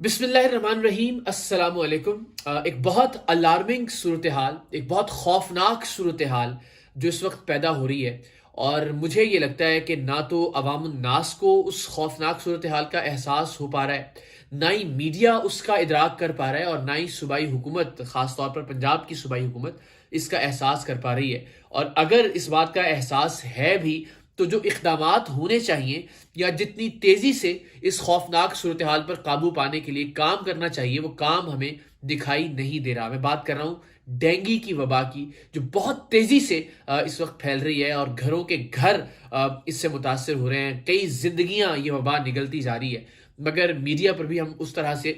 بسم اللہ الرحمن الرحیم، السلام علیکم۔ ایک بہت الارمنگ صورتحال، ایک بہت خوفناک صورتحال جو اس وقت پیدا ہو رہی ہے، اور مجھے یہ لگتا ہے کہ نہ تو عوام الناس کو اس خوفناک صورتحال کا احساس ہو پا رہا ہے، نہ ہی میڈیا اس کا ادراک کر پا رہا ہے، اور نہ ہی صوبائی حکومت، خاص طور پر پنجاب کی صوبائی حکومت اس کا احساس کر پا رہی ہے۔ اور اگر اس بات کا احساس ہے بھی تو جو اقدامات ہونے چاہیے یا جتنی تیزی سے اس خوفناک صورتحال پر قابو پانے کے لیے کام کرنا چاہیے، وہ کام ہمیں دکھائی نہیں دے رہا۔ میں بات کر رہا ہوں ڈینگی کی وبا کی، جو بہت تیزی سے اس وقت پھیل رہی ہے، اور گھروں کے گھر اس سے متاثر ہو رہے ہیں، کئی زندگیاں یہ وبا نگلتی جا رہی ہے، مگر میڈیا پر بھی ہم اس طرح سے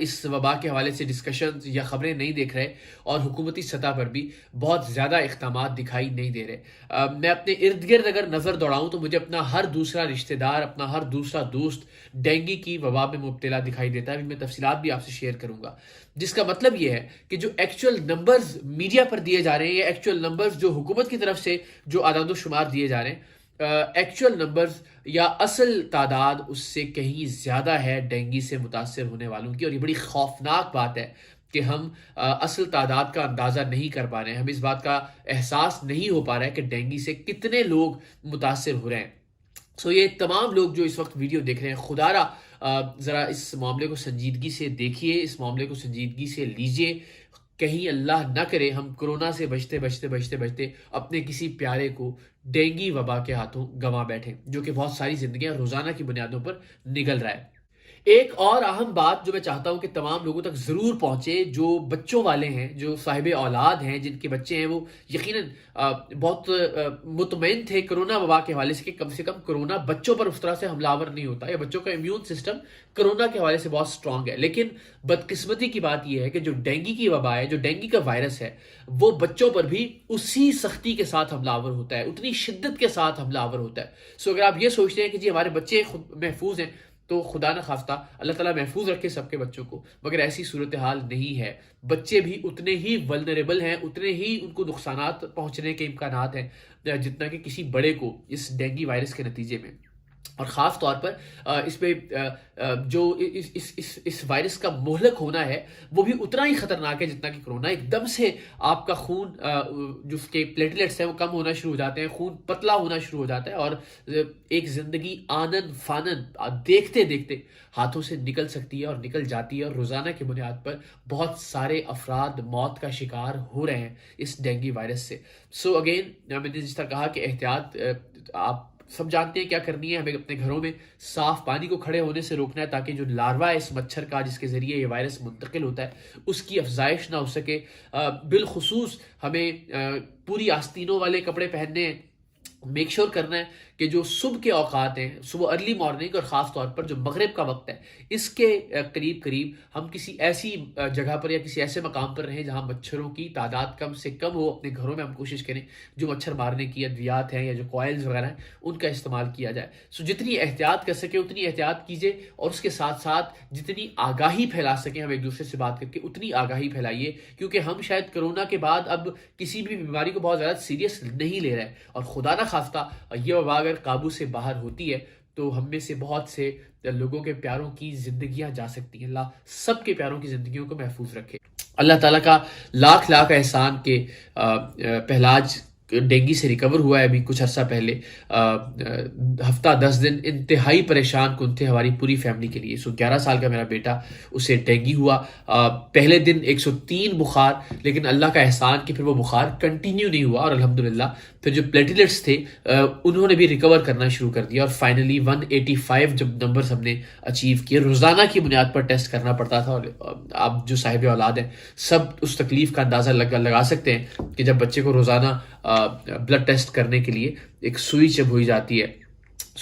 اس وبا کے حوالے سے ڈسکشن یا خبریں نہیں دیکھ رہے، اور حکومتی سطح پر بھی بہت زیادہ اقدامات دکھائی نہیں دے رہے۔ میں اپنے ارد گرد اگر نظر دوڑاؤں تو مجھے اپنا ہر دوسرا رشتہ دار، اپنا ہر دوسرا دوست ڈینگی کی وبا میں مبتلا دکھائی دیتا ہے۔ میں تفصیلات بھی آپ سے شیئر کروں گا، جس کا مطلب یہ ہے کہ جو ایکچوئل نمبرز میڈیا پر دیے جا رہے ہیں، یا ایکچوئل نمبرز جو حکومت کی طرف سے جو اعداد و شمار دیے جا رہے ہیں، ایکچوئل نمبرز یا اصل تعداد اس سے کہیں زیادہ ہے ڈینگی سے متاثر ہونے والوں کی، اور یہ بڑی خوفناک بات ہے کہ ہم اصل تعداد کا اندازہ نہیں کر پا رہے ہیں، ہم اس بات کا احساس نہیں ہو پا رہا ہے کہ ڈینگی سے کتنے لوگ متاثر ہو رہے ہیں۔ یہ تمام لوگ جو اس وقت ویڈیو دیکھ رہے ہیں، خدا را ذرا اس معاملے کو سنجیدگی سے دیکھیے، اس معاملے کو سنجیدگی سے لیجئے، کہیں اللہ نہ کرے ہم کورونا سے بچتے اپنے کسی پیارے کو ڈینگی وبا کے ہاتھوں گنوا بیٹھیں، جو کہ بہت ساری زندگیاں روزانہ کی بنیادوں پر نگل رہا ہے۔ ایک اور اہم بات جو میں چاہتا ہوں کہ تمام لوگوں تک ضرور پہنچے، جو بچوں والے ہیں، جو صاحب اولاد ہیں، جن کے بچے ہیں، وہ یقیناً بہت مطمئن تھے کرونا وبا کے حوالے سے کم کرونا بچوں پر اس طرح سے حملہ آور نہیں ہوتا، یا بچوں کا امیون سسٹم کرونا کے حوالے سے بہت سٹرونگ ہے۔ لیکن بدقسمتی کی بات یہ ہے کہ جو ڈینگی کی وبا ہے، جو ڈینگی کا وائرس ہے، وہ بچوں پر بھی اسی سختی کے ساتھ حملہ آور ہوتا ہے، اتنی شدت کے ساتھ حملہ آور ہوتا ہے۔ اگر آپ یہ سوچتے ہیں کہ جی ہمارے بچے خود محفوظ ہیں، تو خدا نہ خواستہ اللہ تعالیٰ محفوظ رکھے سب کے بچوں کو، مگر ایسی صورتحال نہیں ہے۔ بچے بھی اتنے ہی ولنریبل ہیں، اتنے ہی ان کو نقصانات پہنچنے کے امکانات ہیں جتنا کہ کسی بڑے کو اس ڈینگی وائرس کے نتیجے میں۔ اور خاص طور پر اس پہ جو اس وائرس کا مہلک ہونا ہے، وہ بھی اتنا ہی خطرناک ہے جتنا کہ کرونا۔ ایک دم سے آپ کا خون، جو اس کے پلیٹلیٹس ہیں، وہ کم ہونا شروع ہو جاتے ہیں، خون پتلا ہونا شروع ہو جاتا ہے، اور ایک زندگی آنن فانن دیکھتے دیکھتے ہاتھوں سے نکل سکتی ہے اور نکل جاتی ہے، اور روزانہ کی بنیاد پر بہت سارے افراد موت کا شکار ہو رہے ہیں اس ڈینگی وائرس سے۔ اگین میں نے جس طرح کہا کہ احتیاط آپ سب جانتے ہیں کیا کرنی ہے، ہمیں اپنے گھروں میں صاف پانی کو کھڑے ہونے سے روکنا ہے، تاکہ جو لاروا ہے اس مچھر کا، جس کے ذریعے یہ وائرس منتقل ہوتا ہے، اس کی افزائش نہ ہو سکے۔ بالخصوص ہمیں پوری آستینوں والے کپڑے پہننے ہیں، میک شور کرنا ہے کہ جو صبح کے اوقات ہیں، صبح ارلی مارننگ، اور خاص طور پر جو مغرب کا وقت ہے، اس کے قریب ہم کسی ایسی جگہ پر یا کسی ایسے مقام پر رہیں جہاں مچھروں کی تعداد کم سے کم ہو۔ اپنے گھروں میں ہم کوشش کریں جو مچھر مارنے کی ادویات ہیں یا جو کوائلز وغیرہ ہیں، ان کا استعمال کیا جائے۔ جتنی احتیاط کر سکے اتنی احتیاط کیجیے، اور اس کے ساتھ ساتھ جتنی آگاہی پھیلا سکیں ہم ایک دوسرے سے بات کر کے، اتنی آگاہی پھیلائیے، کیونکہ ہم شاید کرونا کے بعد اب کسی بھی بیماری کو بہت زیادہ سیریس نہیں لے رہے، اور خدا نہ خواستہ یہ وبا اگر قابو سے باہر ہوتی ہے تو ہم میں سے بہت سے لوگوں کے پیاروں کی زندگیاں جا سکتی ہیں۔ اللہ سب کے پیاروں کی زندگیوں کو محفوظ رکھے۔ اللہ تعالیٰ کا لاکھ لاکھ احسان کہ پہلاج ڈینگی سے ریکور ہوا ہے ابھی کچھ عرصہ پہلے۔ ہفتہ 10 دن انتہائی پریشان کن تھے ہماری پوری فیملی کے لیے۔ 11 سال کا میرا بیٹا، اسے ڈینگی ہوا، پہلے دن 103 بخار، لیکن اللہ کا احسان کہ پھر وہ بخار کنٹینیو نہیں ہوا، اور الحمدللہ پھر جو پلیٹلیٹس تھے انہوں نے بھی ریکور کرنا شروع کر دیا، اور فائنلی 185 جب نمبرز ہم نے اچیو کیے۔ روزانہ کی بنیاد پر ٹیسٹ کرنا پڑتا تھا، اور آپ جو صاحب اولاد ہیں سب اس تکلیف کا اندازہ لگا سکتے ہیں کہ جب بچے کو روزانہ بلڈ ٹیسٹ کرنے کے لیے ایک سوئی جب ہوئی جاتی ہے۔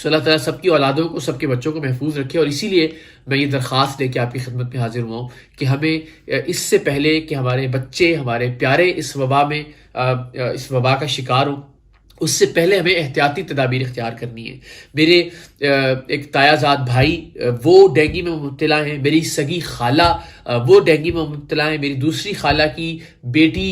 اللہ تعالیٰ سب کی اولادوں کو، سب کے بچوں کو محفوظ رکھے، اور اسی لیے میں یہ درخواست لے کے آپ کی خدمت میں حاضر ہوا ہوں کہ ہمیں اس سے پہلے کہ ہمارے بچے، ہمارے پیارے اس وبا کا شکار ہوں، اس سے پہلے ہمیں احتیاطی تدابیر اختیار کرنی ہے. میرے ایک تایا زاد بھائی وہ ڈینگی میں مبتلا ہیں، میری سگی خالہ وہ ڈینگی میں مبتلا ہیں، میری دوسری خالہ کی بیٹی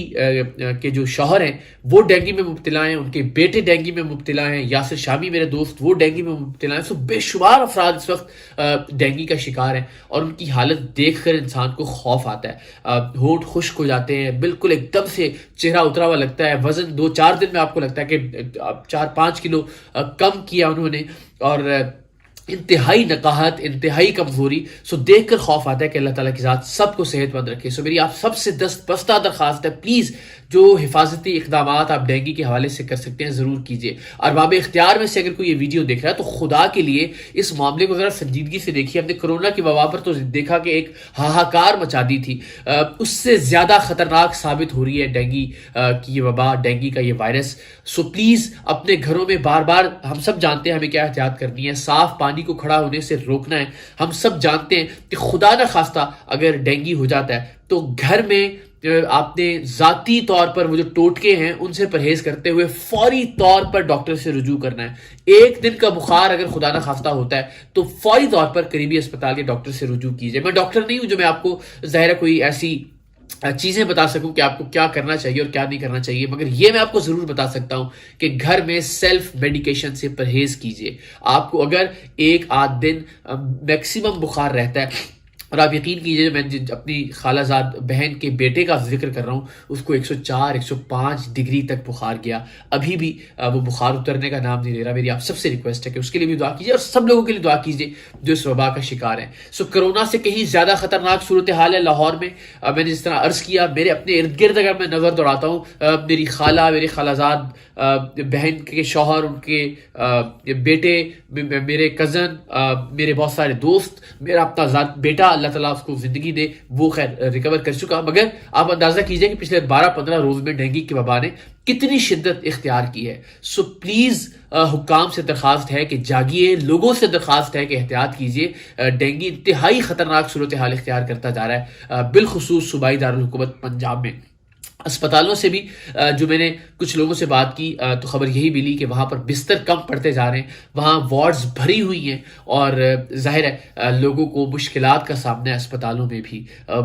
کے جو شوہر ہیں وہ ڈینگی میں مبتلا ہیں، ان کے بیٹے ڈینگی میں مبتلا ہیں، یاسر شامی میرے دوست وہ ڈینگی میں مبتلا ہیں. سو بے شمار افراد اس وقت ڈینگی کا شکار ہیں اور ان کی حالت دیکھ کر انسان کو خوف آتا ہے. ہونٹ خشک ہو جاتے ہیں، بالکل ایک دم سے چہرہ اترا ہوا لگتا ہے، وزن 2-4 دن میں آپ کو لگتا ہے کہ 4-5 کلو کم کیا انہوں نے، اور انتہائی نقاہت، انتہائی کمزوری. سو دیکھ کر خوف آتا ہے کہ اللہ تعالیٰ کی ذات سب کو صحت مند رکھے. سو میری آپ سب سے دستبستہ درخواست ہے، پلیز جو حفاظتی اقدامات آپ ڈینگی کے حوالے سے کر سکتے ہیں ضرور کیجیے. ارباب اختیار میں سے اگر کوئی یہ ویڈیو دیکھ رہا ہے تو خدا کے لیے اس معاملے کو ذرا سنجیدگی سے دیکھیے. ہم نے کرونا کی وبا پر تو دیکھا کہ ایک ہاہاکار مچا دی تھی، اس سے زیادہ خطرناک ثابت ہو رہی ہے ڈینگی کی یہ وبا، ڈینگی کا یہ وائرس. سو پلیز اپنے گھروں میں بار بار، ہم سب جانتے ہیں ہمیں کیا احتیاط کرنی ہے، صاف پانی کو کھڑا ہونے سے روکنا ہے. ہم سب جانتے ہیں کہ خدا نہ خواستہ اگر ڈینگی ہو جاتا ہے تو گھر میں آپ نے ذاتی طور پر وہ جو ٹوٹکے ہیں ان سے پرہیز کرتے ہوئے فوری طور پر ڈاکٹر سے رجوع کرنا ہے. ایک دن کا بخار اگر خدا نہ خواستہ ہوتا ہے تو فوری طور پر قریبی اسپتال کے ڈاکٹر سے رجوع کیجیے. میں ڈاکٹر نہیں ہوں جو میں آپ کو ظاہر ہے کوئی ایسی چیزیں بتا سکوں کہ آپ کو کیا کرنا چاہیے اور کیا نہیں کرنا چاہیے، مگر یہ میں آپ کو ضرور بتا سکتا ہوں کہ گھر میں سیلف میڈیکیشن سے پرہیز کیجیے. آپ کو اگر 1-8 دن میکسیمم بخار رہتا ہے، اور آپ یقین کیجیے میں اپنی خالہ زاد بہن کے بیٹے کا ذکر کر رہا ہوں، اس کو 104-105 ڈگری تک بخار گیا، ابھی بھی وہ بخار اترنے کا نام نہیں لے رہا. میری آپ سب سے ریکویسٹ ہے کہ اس کے لیے بھی دعا کیجیے اور سب لوگوں کے لیے دعا کیجیے جو اس وبا کا شکار ہیں. سو کرونا سے کہیں زیادہ خطرناک صورتحال ہے لاہور میں. میں نے جس طرح عرض کیا، میرے اپنے ارد گرد اگر میں نظر دوڑاتا ہوں، میری خالہ، میری خالہ زاد بہن کے شوہر، ان کے بیٹے، میرے کزن، میرے بہت سارے دوست، میرا اپنا ذات بیٹا اللہ تعالیٰ اس کو زندگی دے، وہ خیر ریکور کر چکا، مگر آپ اندازہ کیجئے کہ پچھلے 12-15 روز میں ڈینگی کی وبا نے کتنی شدت اختیار کی ہے. سو پلیز حکام سے درخواست ہے کہ جاگیے، لوگوں سے درخواست ہے کہ احتیاط کیجیے. ڈینگی انتہائی خطرناک صورتحال اختیار کرتا جا رہا ہے، بالخصوص صوبائی دارالحکومت پنجاب میں. اسپتالوں سے بھی جو میں نے کچھ لوگوں سے بات کی تو خبر یہی ملی کہ وہاں پر بستر کم پڑتے جا رہے ہیں، وہاں وارڈز بھری ہوئی ہیں، اور ظاہر ہے لوگوں کو مشکلات کا سامنا ہے. اسپتالوں میں بھی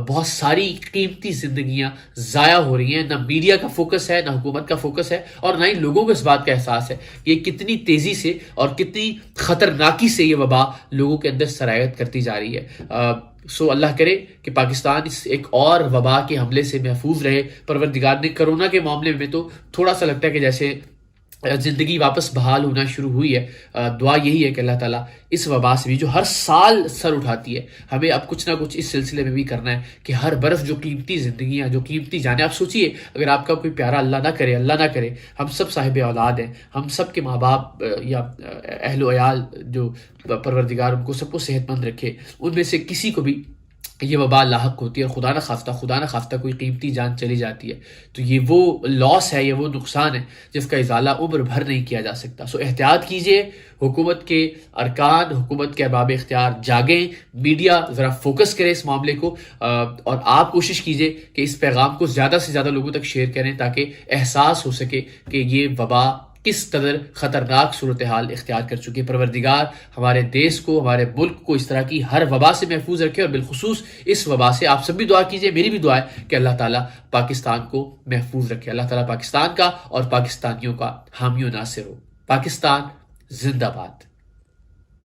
بہت ساری قیمتی زندگیاں ضائع ہو رہی ہیں. نہ میڈیا کا فوکس ہے، نہ حکومت کا فوکس ہے، اور نہ ہی لوگوں کو اس بات کا احساس ہے کہ یہ کتنی تیزی سے اور کتنی خطرناکی سے یہ وبا لوگوں کے اندر سرایت کرتی جا رہی ہے. سو اللہ کرے کہ پاکستان اس ایک اور وبا کے حملے سے محفوظ رہے. پروردگار نے کرونا کے معاملے میں تو تھوڑا سا لگتا ہے کہ جیسے زندگی واپس بحال ہونا شروع ہوئی ہے. دعا یہی ہے کہ اللہ تعالیٰ اس وبا سے بھی جو ہر سال سر اٹھاتی ہے، ہمیں اب کچھ نہ کچھ اس سلسلے میں بھی کرنا ہے کہ ہر برس جو قیمتی زندگیاں، جو قیمتی جانیں، آپ سوچئے اگر آپ کا کوئی پیارا اللہ نہ کرے ہم سب صاحب اولاد ہیں، ہم سب کے ماں باپ یا اہل و عیال جو پروردگار ان کو سب کو صحت مند رکھے، ان میں سے کسی کو بھی یہ وبا لاحق ہوتی ہے اور خدا نہ خواستہ کوئی قیمتی جان چلی جاتی ہے تو یہ وہ لاس ہے، یہ وہ نقصان ہے جس کا ازالہ عمر بھر نہیں کیا جا سکتا. سو احتیاط کیجیے، حکومت کے ارکان، حکومت کے ارباب اختیار جاگیں، میڈیا ذرا فوکس کرے اس معاملے کو، اور آپ کوشش کیجیے کہ اس پیغام کو زیادہ سے زیادہ لوگوں تک شیئر کریں تاکہ احساس ہو سکے کہ یہ وبا کس قدر خطرناک صورتحال اختیار کر چکی ہے. پروردگار ہمارے دیش کو، ہمارے ملک کو اس طرح کی ہر وبا سے محفوظ رکھے، اور بالخصوص اس وبا سے آپ سب بھی دعا کیجئے. میری بھی دعا ہے کہ اللہ تعالیٰ پاکستان کو محفوظ رکھے. اللہ تعالیٰ پاکستان کا اور پاکستانیوں کا حامی و ناصر ہو. پاکستان زندہ باد.